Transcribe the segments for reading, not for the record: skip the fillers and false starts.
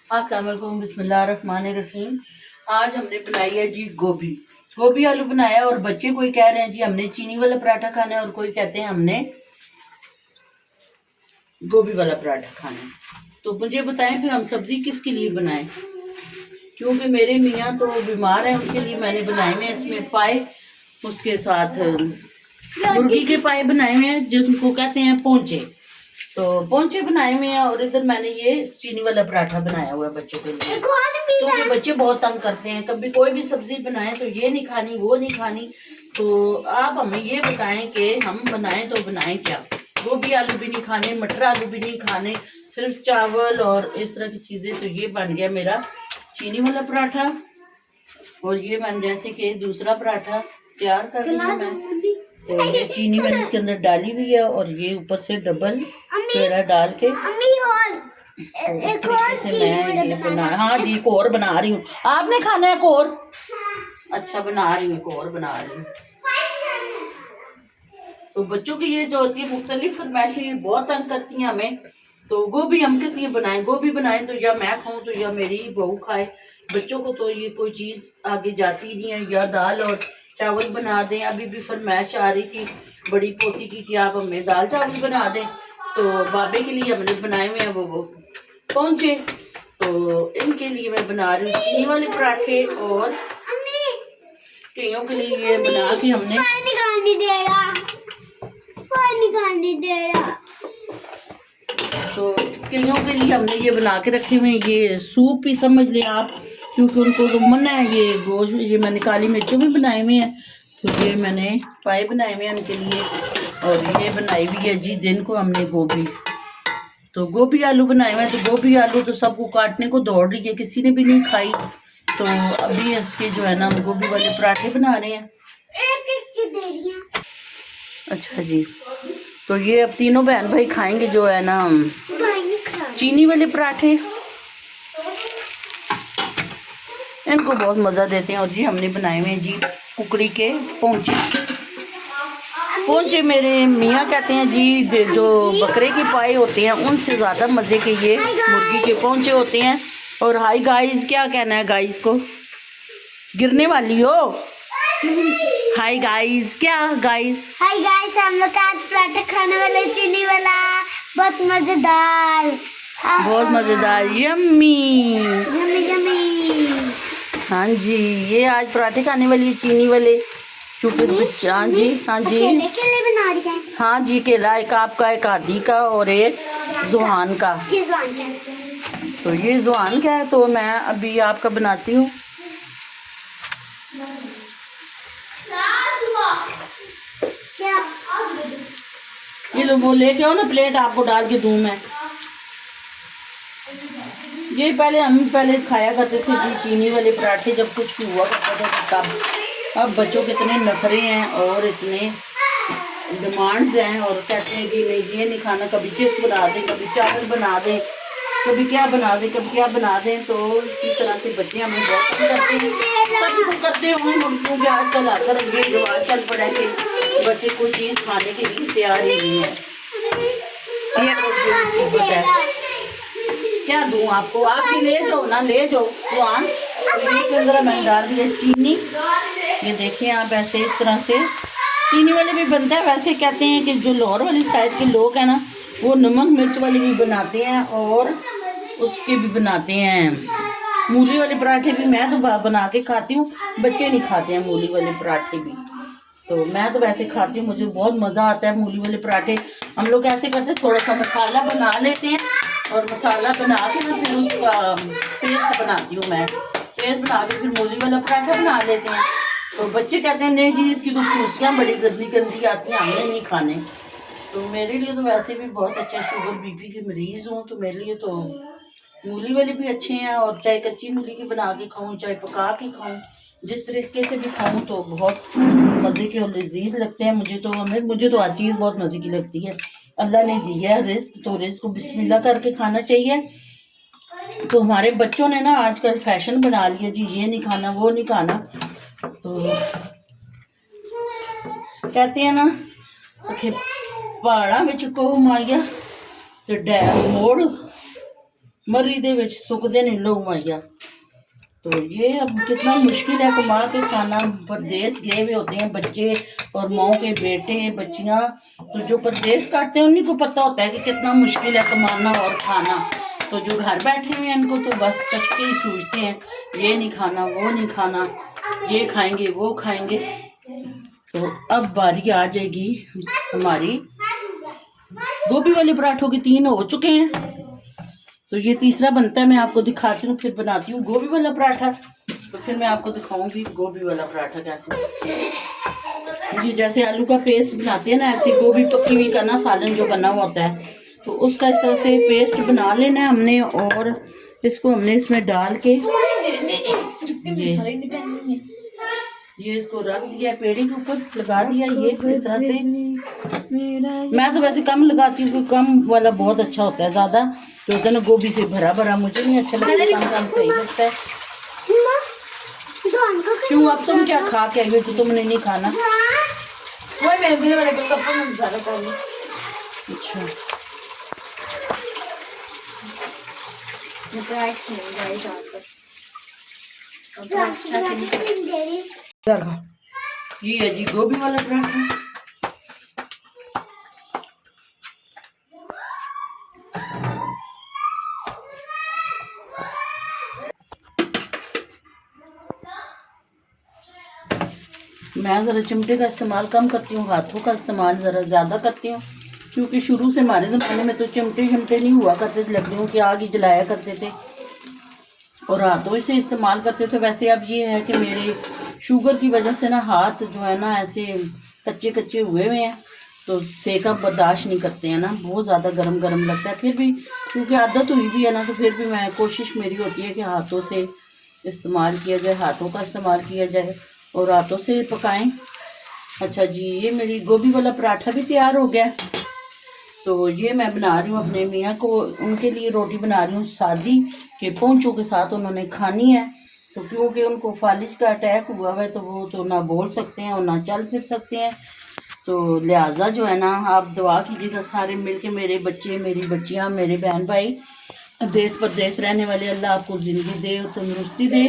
अस्सलाम वालेकुम, बिस्मिल्लाहिर्रहमानिर्रहीम। आज हमने बनाई है जी गोभी आलू बनाया। और बच्चे कोई कह रहे हैं जी हमने चीनी वाला पराठा खाना है और कोई कहते हैं हमने गोभी वाला पराठा खाना है। तो मुझे बताएं फिर हम सब्जी किसके लिए बनाएं, क्योंकि मेरे मियाँ तो बीमार हैं, उनके लिए मैंने बनाए हुए हैं इसमें पाए, उसके साथ मुर्गी के पाए बनाए हुए हैं जिसको कहते हैं पोंचे। तो पोंचे बनाए हुए हैं और इधर मैंने ये चीनी वाला पराठा बनाया हुआ है बच्चों के लिए, क्योंकि बच्चे बहुत तंग करते हैं। कभी कोई भी सब्जी बनाए तो ये नहीं खानी वो नहीं खानी। तो आप हमें ये बताएं कि हम बनाएं तो बनाएं क्या। गोभी आलू भी नहीं खाने, मटर आलू भी नहीं खाने, सिर्फ चावल और इस तरह की चीज़ें। तो ये बन गया मेरा चीनी वाला पराठा। और ये मैंने जैसे कि दूसरा पराठा तैयार कर लिया मैं। तो ये चीनी मैंने इसके अंदर डाली हुई है और ये ऊपर से डबल पेड़ा डाल के तो इस तरीके से मैं ये बना, हाँ जी एक और बना रही हूँ। आपने खाना है एक और? अच्छा बना रही हूँ, एक और बना रही हूँ। तो बच्चों की ये जो होती है मुख्तलिफ फरमाइशें, ये बहुत तंग करती हैं हमें। तो गोभी हम किस लिए बनाएं? गोभी बनाएं तो या मैं खाऊं तो या मेरी बहू खाए। बच्चों को तो ये कोई चीज़ आगे जाती नहीं है। या दाल और चावल बना दें। अभी भी फरमाइश आ रही थी बड़ी पोती की कि आप हमें दाल चावल बना दें। तो बाबे के लिए हमने बनाए हुए हैं वो पहुंचे। तो इनके लिए मैं बना रही हूँ चीनी वाले पराठे और कईयों के लिए ये बना के हमने तो कईयों के लिए हमने ये बना के रखे हुए हैं। ये सूप ही समझ लें आप, क्योंकि उनको तो मना है। ये गोश्त ये मैंने काली मिर्चों में बनाए हुए हैं। तो ये मैंने पाए बनाए हुए हैं उनके लिए। और ये बनाई हुई है जी दिन को हमने गोभी। तो गोभी आलू बनाए हुए हैं। तो गोभी आलू तो सबको काटने को दौड़ रही है, किसी ने भी नहीं खाई। तो अभी इसके जो है ना हम गोभी वाले पराठे बना रहे हैं। अच्छा जी, तो ये अब तीनों बहन भाई खाएंगे जो है ना चीनी वाले पराठे। इनको बहुत मज़ा देते हैं। और जी हमने बनाए हुए हैं जी कुकड़ी के पोंचे मेरे मियाँ कहते हैं जी जो बकरे की पाए होते हैं उनसे ज़्यादा मज़े के ये मुर्गी के पोंचे होते हैं। और हाय गाइस, क्या कहना है गाइस को? गिरने वाली हो? हाय गाइस, क्या गाइस? हाय गाइस, हम लोग आज पराठा खाने वाले चीनी वाला, बहुत मजेदार यम्मी यम्मी यम्मी। हाँ जी, ये आज पराठे खाने वाली चीनी वाले, क्योंकि बच्चा। हाँ जी केले बना रही है। हाँ जी, केला एक आपका, एक आदि का और एक जुहान का। तो ये जुहान का है। तो मैं अभी आपका बनाती हूँ। ये लो वो लेके आओ ना प्लेट, आपको डाल के दूँ मैं। ये हम पहले खाया करते थे जी चीनी वाले पराठे, जब कुछ हुआ करता था तब। अब बच्चों के इतने नखरे हैं और इतने डिमांड्स हैं और कहते हैं कि नहीं ये नहीं खाना। कभी चिप्स बना दें, कभी चावल बना दें, कभी क्या बना दें, कभी क्या बना दें। तो इसी तरह से बच्चे हमें बहुत पसंद करते हैं। सभी को करते होंगे मुल्कों के आजकल आकर ये रिवाज चल पड़ा है कि बच्चे कोई चीज़ खाने के लिए तैयार ही नहीं है। ये मुसीबत है। क्या दूँ आपको? आप भी ले जाओ ना, ले जाओ जुआन। तो इसके अंदर मैंने डाल दिया चीनी। ये देखिए आप ऐसे इस तरह से चीनी वाले भी बनता है। वैसे कहते हैं कि जो लाहौर वाली साइड के लोग हैं ना, वो नमक मिर्च वाली भी बनाते हैं और उसके भी बनाते हैं मूली वाले पराठे भी। मैं तो बना के खाती हूँ, बच्चे नहीं खाते हैं मूली वाले पराठे भी। तो मैं तो वैसे खाती हूँ, मुझे बहुत मज़ा आता है मूली वाले पराठे। हम लोग ऐसे करते हैं, थोड़ा सा मसाला बना लेते हैं और मसाला बना के ना फिर उसका पेस्ट बनाती हूँ मैं। पेस्ट बना के फिर मूली वाला पराठा बना लेते हैं। तो बच्चे कहते हैं नहीं जी इसकी तो फूसियाँ बड़ी गंदी गंदी आती हैं, हमने नहीं खाने। तो मेरे लिए तो वैसे भी बहुत अच्छा, शुगर बीपी की मरीज़ हूँ, तो मेरे लिए तो मूली वाले भी अच्छे हैं। और चाहे कच्ची मूली की बना के खाऊँ, चाहे पका के खाऊँ, जिस तरीके से भी खाऊँ तो बहुत मज़े के और लजीज लगते हैं। मुझे तो हर चीज़ बहुत मज़े की लगती है। अल्लाह ने दी है रिस्क, तो रिस्क को बिस्मिल्लाह करके खाना चाहिए। तो हमारे बच्चों ने ना आजकल फैशन बना लिया जी, ये नहीं खाना वो नहीं खाना। तो कहते हैं ना पहाड़ा में को मारिया तो मोड़ मरी दे विच सुखदे नहीं लोग माइया। तो ये अब कितना मुश्किल है कमा के खाना। परदेश गए हुए होते हैं बच्चे और माओ के बेटे बच्चियां, तो जो परदेश काटते हैं उन्हीं को पता होता है कि कितना मुश्किल है कमाना और खाना। तो जो घर बैठे हुए हैं इनको तो बस चस्के ही सूझते हैं, ये नहीं खाना वो नहीं खाना, ये खाएंगे वो खाएंगे। तो अब बारी आ जाएगी हमारी गोभी वाले पराठों की। 3 हो चुके हैं, तो ये तीसरा बनता है। मैं आपको दिखाती हूँ, फिर बनाती हूँ गोभी वाला पराठा। तो फिर मैं आपको दिखाऊंगी गोभी वाला पराठा कैसे। ये जैसे आलू का पेस्ट बनाते हैं ना, ऐसे गोभी पकी हुई का ना सालन जो बना हुआ होता है, तो उसका इस तरह से पेस्ट बना लेना है हमने। और इसको हमने इसमें डाल के ये इसको रख दिया, पेड़ी के ऊपर लगा दिया। ये इस तरह से मैं तो वैसे कम लगाती हूँ क्योंकि कम वाला बहुत अच्छा होता है। ज़्यादा तो होता है ना गोभी से भरा भरा मुझे नहीं अच्छा लगता, कम कम सही लगता है। क्यों अब तुम क्या खा के आई हो तो तुमने नहीं खाना? अच्छा ये है जी गोभी वाला पराठा। मैं ज़रा चिमटे का इस्तेमाल कम करती हूँ, हाथों का इस्तेमाल ज़रा ज़्यादा करती हूँ, क्योंकि शुरू से हमारे ज़माने में तो चिमटे नहीं हुआ करते थे, लकड़ियों की आग ही जलाया करते थे और हाथों से इस्तेमाल करते थे। वैसे अब ये है कि मेरे शुगर की वजह से ना हाथ जो है ना ऐसे कच्चे हुए हैं, तो सेका बर्दाश्त नहीं करते हैं ना, बहुत ज़्यादा गरम लगता है। फिर भी क्योंकि आदत हुई भी है ना, तो फिर भी मैं कोशिश मेरी होती है कि हाथों से इस्तेमाल किया जाए, हाथों का इस्तेमाल किया जाए और हाथों से पकाएं। अच्छा जी, ये मेरी गोभी वाला पराठा भी तैयार हो गया। तो ये मैं बना रही हूँ अपने मियाँ को, उनके लिए रोटी बना रही हूँ सादी के पोंचों के साथ उन्होंने खानी है। तो क्योंकि उनको फालिज का अटैक हुआ है, तो वो तो ना बोल सकते हैं और ना चल फिर सकते हैं। तो लिहाजा जो है ना, आप दुआ कीजिएगा सारे मिल के, मेरे बच्चे मेरी बच्चियाँ मेरे बहन भाई देश परदेश रहने वाले, अल्लाह आपको ज़िंदगी दे और तंदुरुस्ती दे,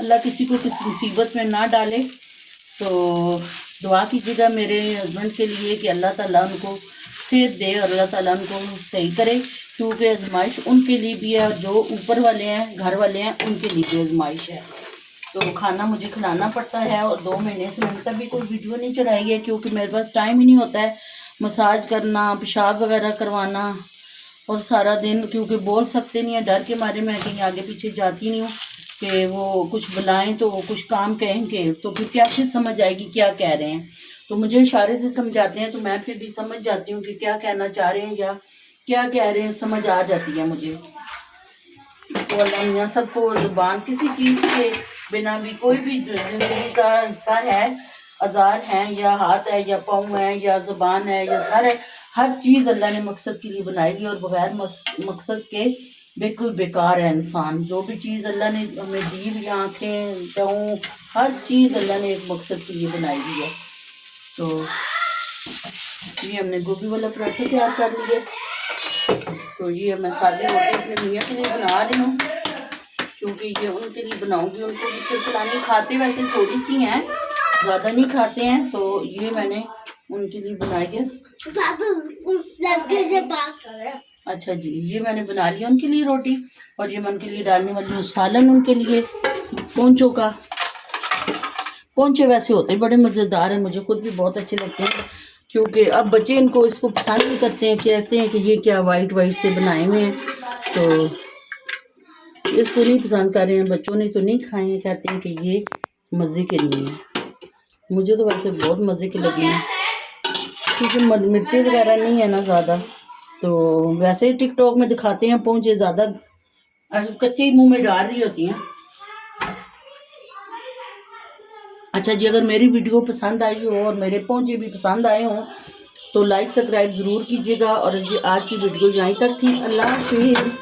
अल्लाह किसी को किसी मुसीबत में ना डाले। तो दुआ कीजिएगा मेरे हस्बैंड के लिए कि अल्लाह ताला उनको सेहत दे और अल्लाह ताला उनको सही करे, क्योंकि आजमाइश उनके लिए भी है और जो ऊपर वाले हैं घर वाले हैं उनके लिए भी आजमाइश है। तो खाना मुझे खिलाना पड़ता है और 2 महीने से मैंने तभी कोई वीडियो नहीं चढ़ाई है, क्योंकि मेरे पास टाइम ही नहीं होता है मसाज करना, पेशाब वगैरह करवाना और सारा दिन, क्योंकि बोल सकते नहीं है, डर के मारे मैं कहीं आगे पीछे जाती नहीं हूँ कि वो कुछ बुलाएं तो कुछ काम कहेंगे तो फिर कैसे समझ आएगी क्या कह रहे हैं। तो मुझे इशारे से समझाते हैं तो मैं फिर भी समझ जाती हूँ कि क्या कहना चाह रहे हैं या क्या कह रहे हैं, समझ आ जाती है मुझे। तो अल्लाह मियाँ सबको ज़ुबान किसी चीज़ के बिना भी, कोई भी ज़िंदगी का हिस्सा है, औजार हैं या हाथ है या पाँव है या ज़ुबान है या सर है, हर चीज़ अल्लाह ने मकसद के लिए बनाई हुई और बगैर मकसद के बिल्कुल बेकार है इंसान। जो भी चीज़ अल्लाह ने हमें दी हुई, आँखें पाँव, हर चीज़ अल्लाह ने एक मकसद के लिए बनाई हुई है। तो ये हमने गोभी वाला पराठा तैयार कर लिया। तो ये मैं सादी रोटी अपने मियाँ के लिए बना रही हूँ, क्योंकि ये उनके लिए बनाऊंगी, उनको भी फिर खिलानी। खाते वैसे थोड़ी सी हैं, ज़्यादा नहीं खाते हैं, तो ये मैंने उनके लिए बनाई है। अच्छा जी, ये मैंने बना लिया उनके लिए रोटी, और ये मैं उनके लिए डालने वाली हूँ सालन उनके लिए पोंचों का। पोंचे वैसे होते हैं बड़े मज़ेदार हैं, मुझे खुद भी बहुत अच्छे लगते हैं, क्योंकि अब बच्चे इनको इसको पसंद नहीं करते हैं, कहते हैं कि ये क्या वाइट से बनाए हुए हैं, तो इसको नहीं पसंद कर रहे हैं। बच्चों ने तो नहीं खाए हैं, कहते हैं कि ये मज़े के नहीं है। मुझे तो वैसे बहुत मज़े के लगे हैं, क्योंकि मिर्ची वगैरह नहीं है ना ज़्यादा। तो वैसे ही टिकटॉक में दिखाते हैं पहुँचे ज़्यादा कच्चे मुंह में डाल रही होती हैं। अच्छा जी, अगर मेरी वीडियो पसंद आई हो और मेरे पहुँचे भी पसंद आए हों तो लाइक सब्सक्राइब ज़रूर कीजिएगा। और आज की वीडियो यहीं तक थी। अल्लाह हाफिज़।